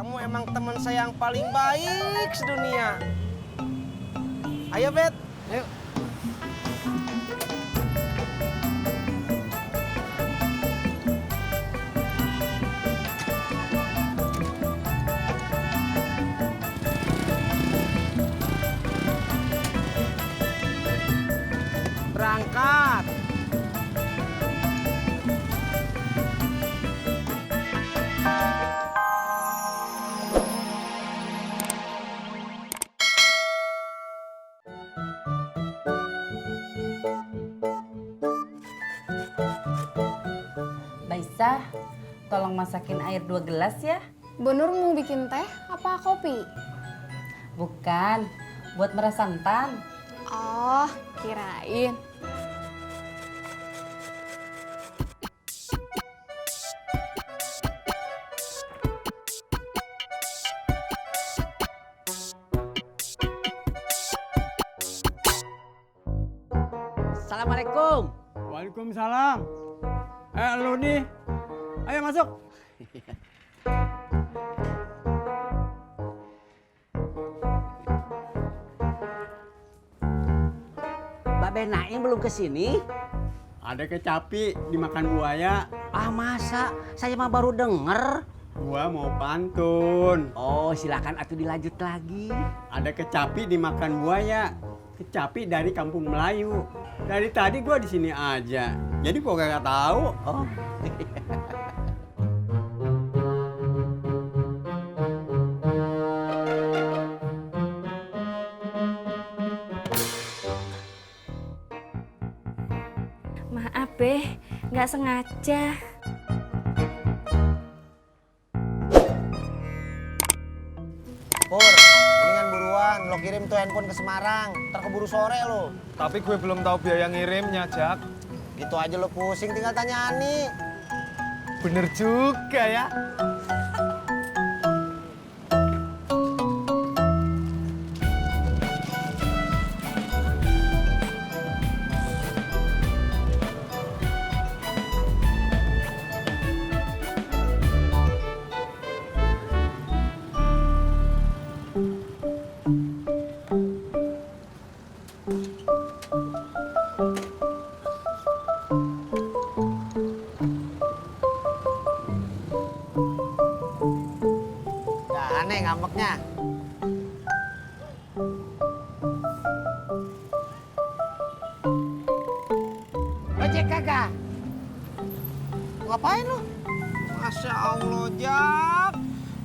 Kamu emang teman saya yang paling baik sedunia. Ayo, Bet. Ayo. Berangkat. Mbak Isa, tolong masakin air 2 gelas ya. Bu Nur mau bikin teh apa kopi? Bukan, buat meras santan. Oh, kirain. Assalamualaikum. Waalaikumsalam. Lu nih. Ayo masuk. Mbak Benaim belum kesini? Ada kecapi dimakan buaya. Ah masa? Saya mah baru denger. Gua mau pantun. Oh silakan atuh dilanjut lagi. Ada kecapi dimakan buaya. Kecapi dari kampung Melayu. Dari tadi gua di sini aja. Jadi gua gak tahu. Oh. Maaf Beh, nggak sengaja. Pur, mendingan buruan. Lo kirim tuh handphone ke Semarang. Ntar keburu sore lo. Tapi gue belum tahu biaya ngirimnya, Jak. Gitu aja lo pusing, tinggal tanya Ani. Bener juga ya. Udah aneh ngambeknya. Ojek kagak? Ngapain lo? Masya Allah, Jak.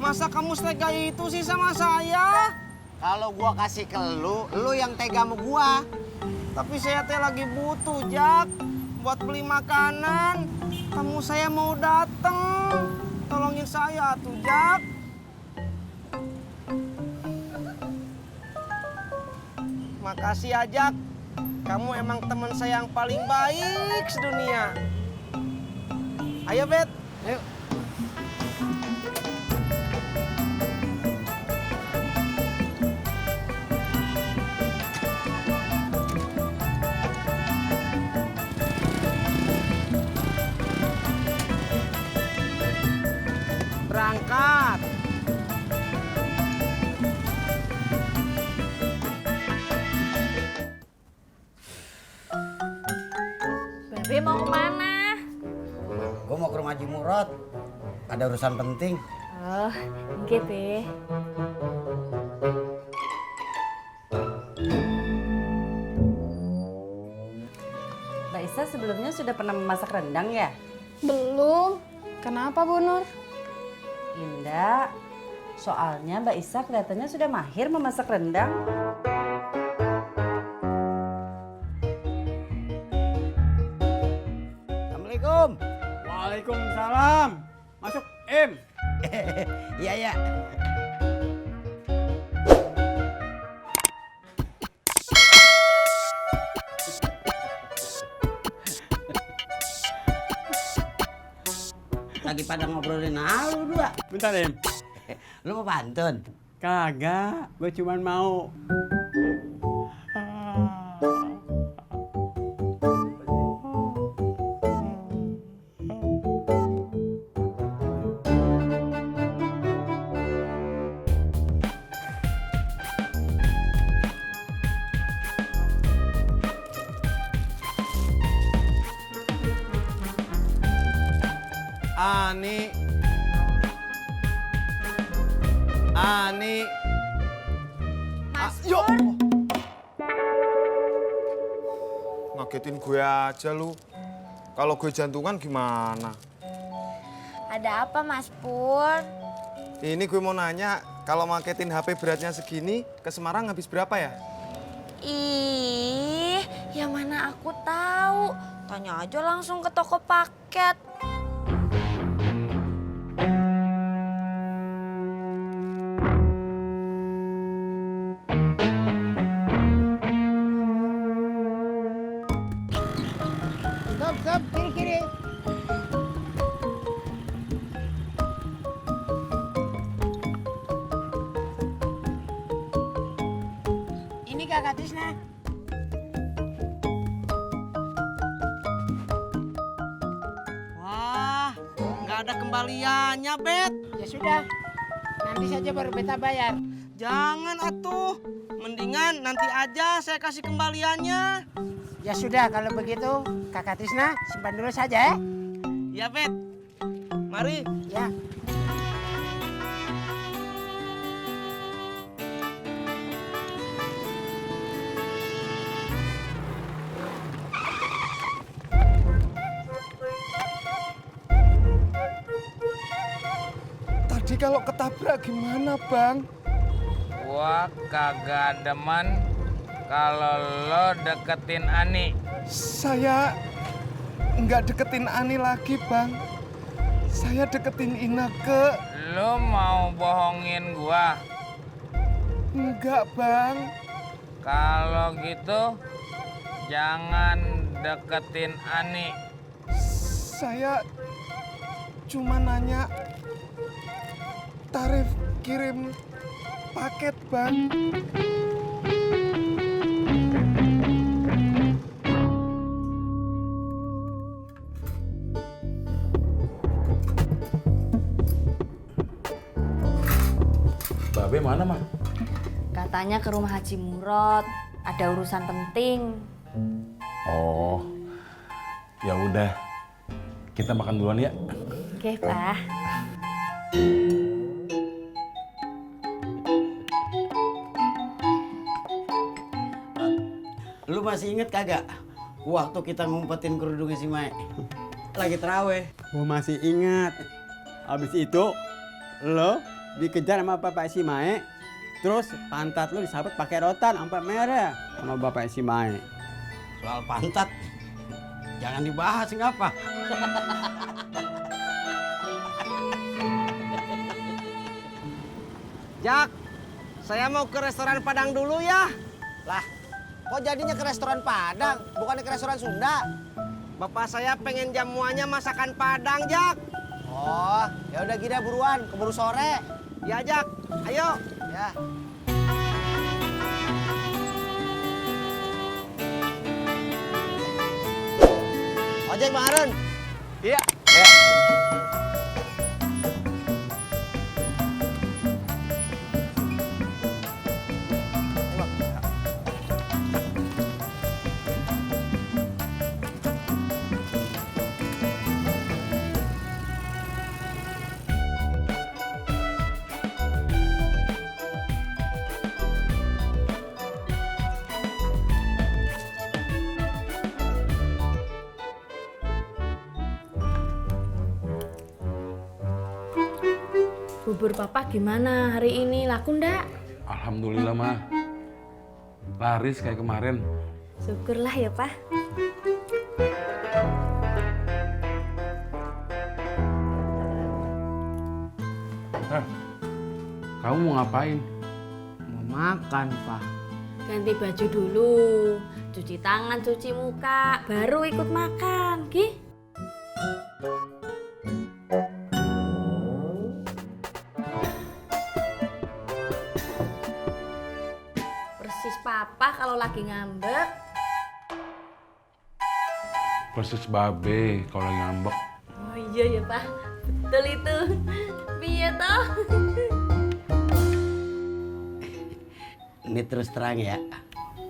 Masa kamu setega itu sih sama saya? Kalau gua kasih ke lu yang tega sama gua. Tapi saya teh lagi butuh, Jak. Buat beli makanan. Tamu saya mau dateng. Tolongin saya tuh, Jak. Makasih ya, Jak. Kamu emang teman saya yang paling baik sedunia. Ayo, Bet. Ayo. Berangkat. Babe mau kemana? Gue mau ke rumah Haji Murad. Ada urusan penting. Oh, oke Be. Mbak Isa sebelumnya sudah pernah memasak rendang ya? Belum. Kenapa Bu Nur? Indah, soalnya Mbak Isa kelihatannya sudah mahir memasak rendang. Assalamualaikum. Waalaikumsalam. Masuk, Im. Iya, iya. Lagi pada ngobrolin lu dua. Bentar, Im. Lu mau pantun? Kagak, gue cuman mau. Ani. Mas Yuk. Pur, Ngagetin gue aja lu. Kalau gue jantungan gimana? ada apa Mas Pur? Ini gue mau nanya, kalau maketin HP beratnya segini, ke Semarang habis berapa ya? Ih, yang mana aku tahu. Tanya aja langsung ke toko paket. Stop, kiri. Ini Kakak Tisna. Wah, nggak ada kembaliannya, Bet. Ya sudah, nanti saja baru beta bayar. Jangan atuh. Mendingan nanti aja saya kasih kembaliannya. Ya sudah, kalau begitu Kakak Tisna simpan dulu saja ya. Ya, Bet. Mari. Ya. Tadi kalau ketabrak gimana, Bang? Gua kagak demen kalau lo deketin Ani. Saya nggak deketin Ani lagi, Bang. Saya deketin Ineke. Lo mau bohongin gua? Enggak, Bang. Kalau gitu jangan deketin Ani. Saya cuma nanya tarif kirim paket, Bang. Babe mana, Mah? Katanya ke rumah Haji Murad, ada urusan penting. Oh, ya udah. Kita makan duluan ya. Oke, Pak. Lu masih inget kagak? Waktu kita ngumpetin kerudungnya si Mae. Lagi terawih. Gua masih ingat. Habis itu, lo dikejar sama bapak si Mae. Terus pantat lu disabet pakai rotan sampai merah sama bapak si Mae. Soal pantat, jangan dibahas ngapa. Jak, saya mau ke restoran Padang dulu ya. Lah, kok jadinya ke restoran Padang, bukannya ke restoran Sunda? Bapak saya pengen jamuannya masakan Padang, Jak. Oh, ya udah gini buruan, keburu sore. Ya, Jak. Ayo. Ya. Ojek Bang Harun. Iya. Bubur Papa gimana hari ini? Laku ndak? Alhamdulillah, Mah. Laris kayak kemarin. Syukurlah ya, Pak. Kamu mau ngapain? Mau makan, Pak. Ganti baju dulu. Cuci tangan, cuci muka, baru ikut makan, Ki. Persis Papa kalau lagi ngambek. Persis babe kalau lagi ngambek. Oh iya ya, Pak. Betul itu. Piye toh? Ini terus terang ya,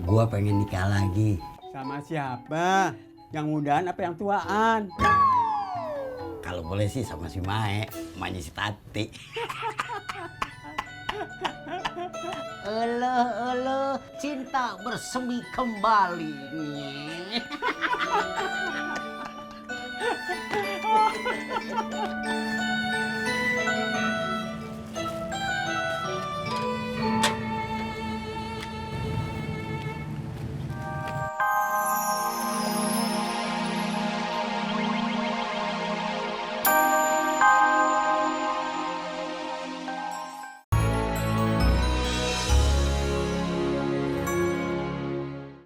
gua pengen nikah lagi. Sama siapa? Yang mudaan apa yang tuaan? Kalau boleh sih sama si Mae, emaknya si Tati. Cinta bersemi kembali.